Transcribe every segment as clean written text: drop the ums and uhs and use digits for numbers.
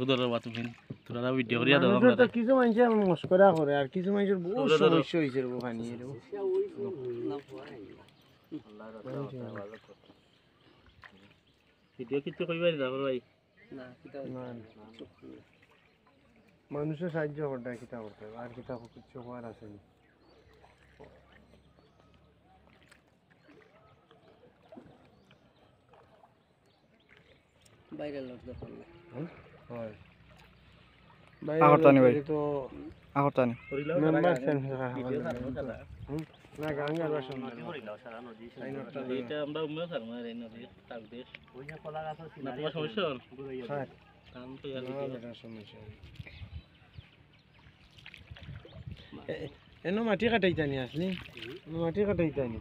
উদর বাতুমিন তোরা ভিডিও করিয়া দাও আমরা তো কিছু মানুষ মস্করা করে আর কিছু মানুষের বহু সমস্যা হইছে রে পানি এর ভিডিও কিছু কইবাই না ভাই না মানুষের সাহায্য করতে কিতা করতে আর কিতা কিছু করার আছে না বাইরে লোক দেখুন হয় আগরতানি ভাই তো আগরতানি মেম্বার না গাঙ্গা রসন এটা আমরা উম্মে সারমা রে নদী তাক দেশ ওই যে কলা গাছ আছে না তোমার সমস্যা হল হ্যাঁ কাম তো আর না সমস্যা এনো মাটি কাটাইতানি আসলি মাটি কাটাইতানি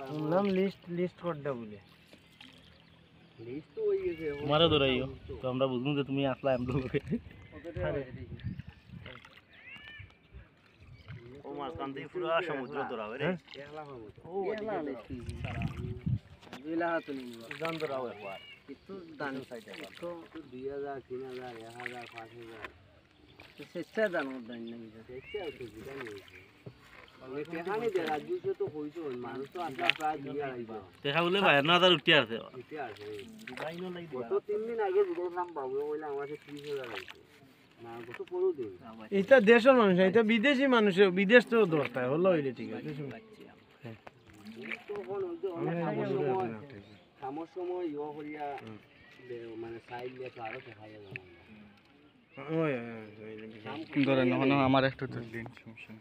শুনলাম লিস্ট করতে বলে লিস্ট তো হয়ে গেছে তোমারও দৌড়াইও তো আমরা বুঝবো যে তুমি আসলা এমন লোকে ও মাঝখান থেকে পুরো সমুদ্র দৌড়াবে রে ও দুইলা হাত নিব জান দৌড়াও একবার একটু দান সাইডে তো 2000 3000 1000 5000 তো চেষ্টা দান দান না চেষ্টা তো দিদা নেই এখানে যে রাজ্যে তো হইতো মানুষ তো আজকে প্রায় দিয়ে আইবা দেখা বলে ভাই না তার উঠে আছে দুবাই নো লাই তো 3 দিন আগে ভিডিও নাম বাবু কইলা আমাকে 30000 আইছে না কত পড়ো দিন এটা দেশের মানুষ এটা বিদেশি মানুষ বিদেশ তো দরকার হলো হইলে ঠিক আছে কামর সময় ইয়া করিয়া মানে সাইড দিয়ে তো আরো দেখা যাবে ধরেন আমার একটু দিন সমস্যা